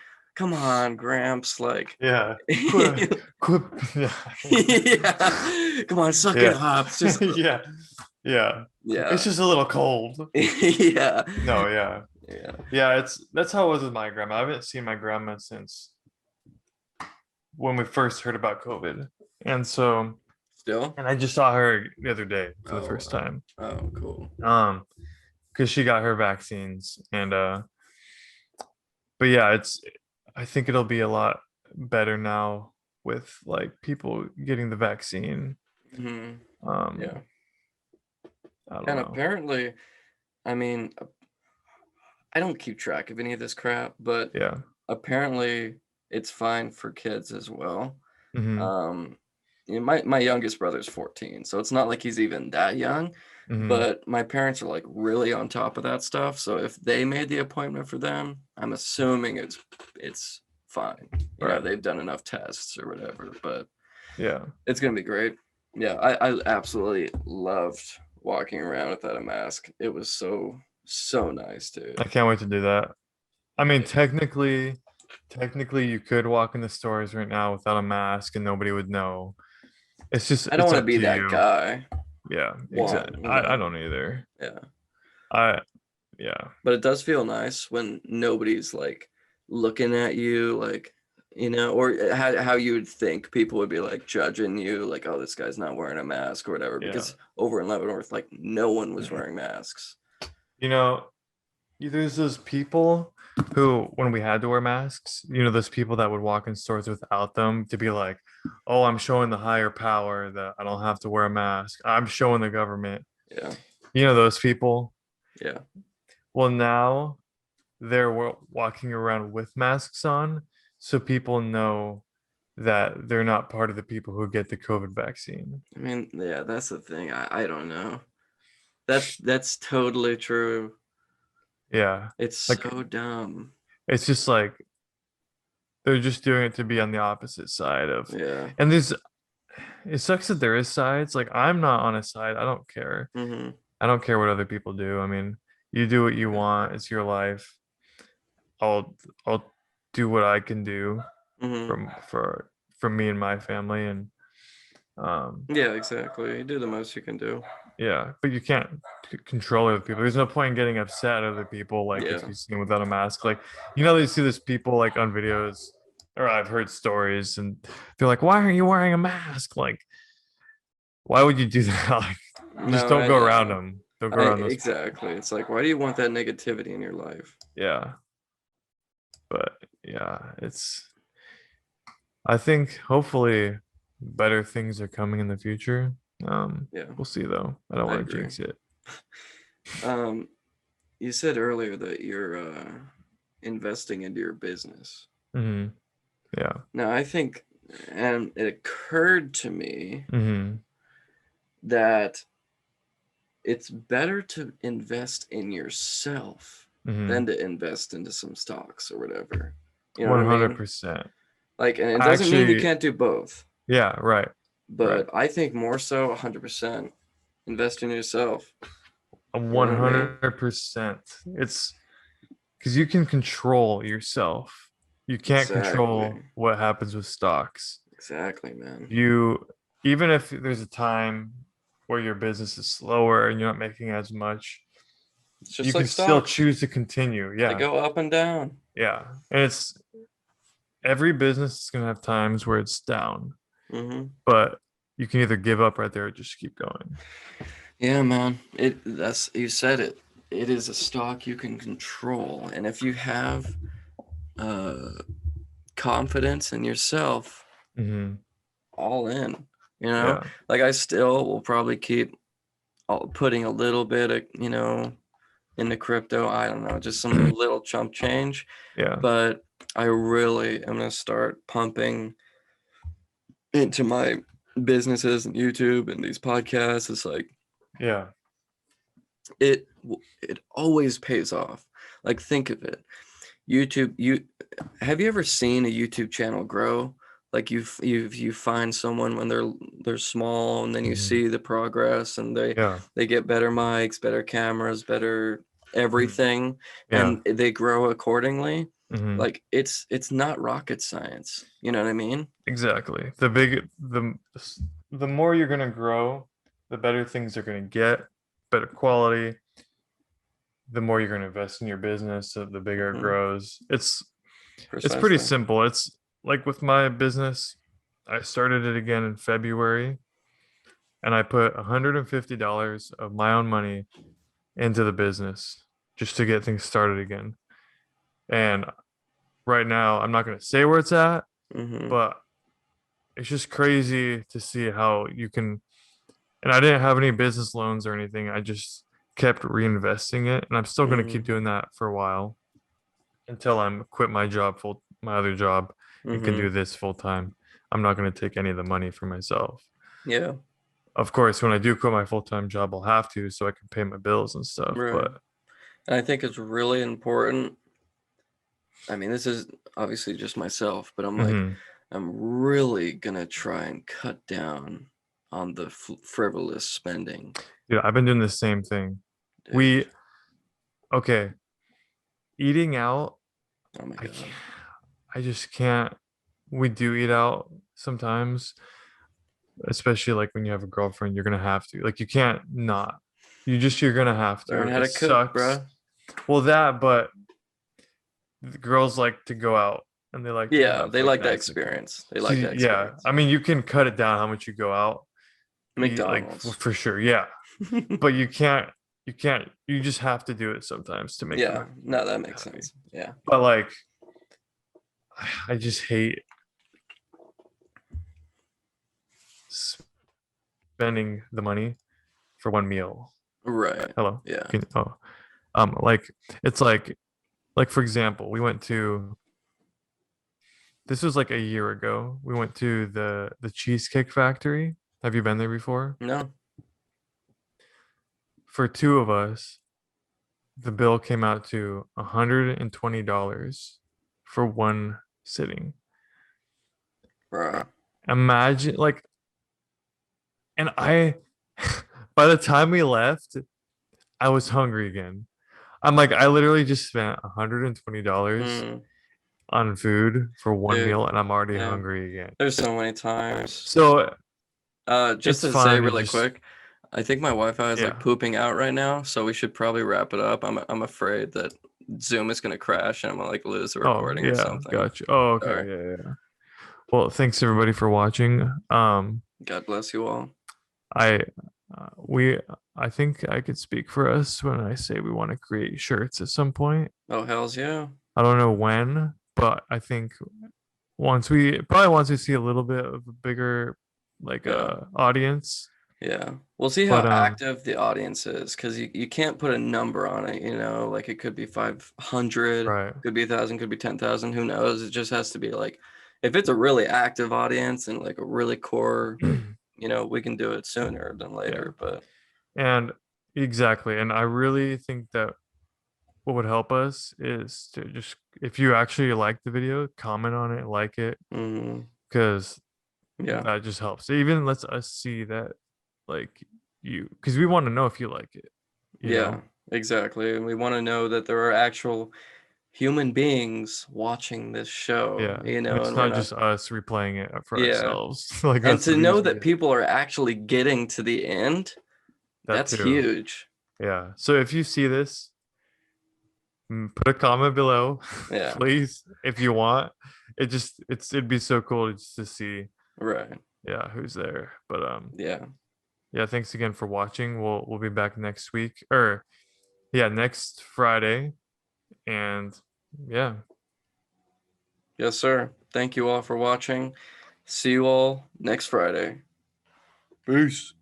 Gramps, like Yeah. Quit. Quit. Yeah. yeah, come on, suck it Yeah. up. It's just Yeah. Yeah. It's yeah. just a little cold. Yeah. No, yeah. Yeah. Yeah, that's how it was with my grandma. I haven't seen my grandma since when we first heard about COVID. And so Still? and I just saw her the other day for the Oh, first time. oh, cool. Because she got her vaccines and but yeah, I think it'll be a lot better now with like people getting the vaccine. Hmm. Yeah. Um, I don't And know. apparently, I mean, I don't keep track of any of this crap, but Yeah. apparently it's fine for kids as well. Hmm. Um, my youngest brother's 14, so it's not like he's even that young, Hmm. but my parents are like really on top of that stuff. So if they made the appointment for them, I'm assuming it's fine. Right. They've done enough tests or whatever, but Yeah. it's gonna be great. Yeah, I absolutely loved walking around without a mask. It was so, So nice, dude. I can't wait to do that. I mean, technically, you could walk in the stores right now without a mask and nobody would know. It's just, I don't it's want to up be to that you. guy. Yeah, exactly. One, I don't either. yeah. I, yeah, But it does feel nice when nobody's like looking at you, like, or how you would think people would be like judging you, like, oh, this guy's not wearing a mask or whatever. yeah. Because over in Leavenworth, like, no one was wearing masks. You know, there's those people who, when we had to wear masks, those people that would walk in stores without them to be like, oh, I'm showing the higher power that I don't have to wear a mask. I'm showing the government. Yeah, Those people. yeah, Well, now they're walking around with masks on, so people know that they're not part of the people who get the COVID vaccine. I mean, yeah, that's the thing. I don't know. That's totally true. Yeah. It's Like, so dumb. it's just like they're just doing it to be on the opposite side of, Yeah. and it sucks that there is sides. Like, I'm not on a side. I don't care. Mm-hmm. I don't care what other people do. I mean, you do what you want. It's your life. I'll do what I can do Mm-hmm. for me and my family, and Yeah, exactly. You do the most you can do. yeah, but you can't control other people. There's no point in getting upset at other people, like if Yeah. you see them without a mask. Like, you see this people like on videos, or I've heard stories, and they're like, "Why aren't you wearing a mask?" Like, why would you do that? Like, just No, don't I go around know. them. Don't go around those. Exactly. It's like, why do you want that negativity in your life? Yeah, but yeah, I think hopefully better things are coming in the future. Yeah, We'll see though. I don't I want to agree. jinx it. You said earlier that you're investing into your business. Yeah. Now, I think, and it occurred to me Mm-hmm. that it's better to invest in yourself Mm-hmm. than to invest into some stocks or whatever. You know what I mean? 100%. Like, and it doesn't mean you Actually, can't do both, yeah, right. Right. but I think more so 100% invest in yourself. A You know what I mean? 100%. It's because you can control yourself. You can't Exactly. control what happens with stocks. Exactly, man. You, even if there's a time where your business is slower and you're not making as much, It's you just like can still stocks. choose to continue. They Yeah. go up and down. Yeah. And it's every business is going to have times where it's down, Mm-hmm. but you can either give up right there or just keep going. Yeah, man. That's you said it. It is a stock you can control, and if you have uh, confidence in yourself, Mm-hmm. all in. You know, Yeah. like I still will probably keep putting a little bit of into crypto. I don't know, just some little chump change, Yeah. but I really am gonna start pumping into my businesses and YouTube and these podcasts. It's like Yeah. it always pays off. Like, think of it. YouTube, have you ever seen a YouTube channel grow? Like, you find someone when they're small, and then you Mhm. see the progress, and Yeah. they get better mics, better cameras, better everything, Yeah. and they grow accordingly. Hmm. Like, it's not rocket science. You know what I mean? Exactly. The more you're gonna grow, the better things are gonna get, better quality. The more you're gonna invest in your business, so the bigger it Mhm. grows. It's pretty Precisely. simple. It's like with my business, I started it again in February, and I put $150 of my own money into the business just to get things started again. And right now, I'm not gonna say where it's at, Hmm. but it's just crazy to see how you can. And I didn't have any business loans or anything. I just kept reinvesting it, and I'm still going to keep Hmm. doing that for a while until I'm quit my other job, and can Hmm. do this full time. I'm not going to take any of the money for myself. Yeah. Of course, when I do quit my full-time job, I'll have to so I can pay my bills and stuff. Right. But And I think it's really important. I mean, this is obviously just myself, but mhm. I'm really gonna try and cut down on the frivolous spending. Yeah, I've been doing the same thing. Dude. We okay, eating out, Oh my I god. can't, I just can't. We do eat out sometimes, especially like when you have a girlfriend, you're gonna have to. Like you can't not. You're gonna have to. Learn how It to cook, sucks. bro. Well, that, but the girls like to go out and they like to Yeah, have they like like that nice. experience. They So like that yeah, experience. I mean, you can cut it down how much you go out, eat like McDonald's. for sure, yeah. But you just have to do it sometimes to make them Yeah, no, that makes happy. sense. Yeah. But like, I just hate spending the money for one meal. Right. Hello. Yeah. Oh, like it's like for example, we went to this was like a year ago. We went to the Cheesecake Factory. Have you been there before? No. For two of us, the bill came out to $120 for one sitting. Bruh. Imagine like, and I, by the time we left, I was hungry again. I'm like, I literally just spent $120 Mm, on food for one dude. meal, and I'm already Yeah. hungry again. There's so many times. So Just it's to say fine to really just, quick, I think my Wi-Fi is like yeah. pooping out right now, so we should probably wrap it up. I'm afraid that Zoom is gonna crash and I'm gonna like lose the Oh, recording or yeah, something. gotcha. Oh, okay, Sorry. yeah, yeah. Well, thanks everybody for watching. God bless you all. I we I think I could speak for us when I say we want to create shirts at some point. Oh, hells yeah. I don't know when, but I think once we see a little bit of a bigger like Yeah. audience. Yeah. We'll see how But active the audience is because you can't put a number on it, like it could be 500, right. could be 1,000, could be 10,000, who knows? It just has to be like, if it's a really active audience and like a really core, we can do it sooner than Yeah. later. But And exactly. And I really think that what would help us is to just if you actually like the video, comment on it, like it, mm, because yeah, that just helps. It even lets us see that like because we want to know if you like it, you yeah, know? exactly. And we want to know that there are actual human beings watching this show, Yeah. and It's we're not not, just us replaying it for yeah. ourselves. Like And that's to the know reason that people are actually getting to the end, that that's too. huge. Yeah. So if you see this, put a comment below, Yeah, please, if you want. It'd be so cool just to see, right. yeah, who's there. But Yeah. yeah, thanks again for watching. We'll be back next week, or yeah, next Friday, and yeah. Yes, sir. Thank you all for watching. See you all next Friday. Peace.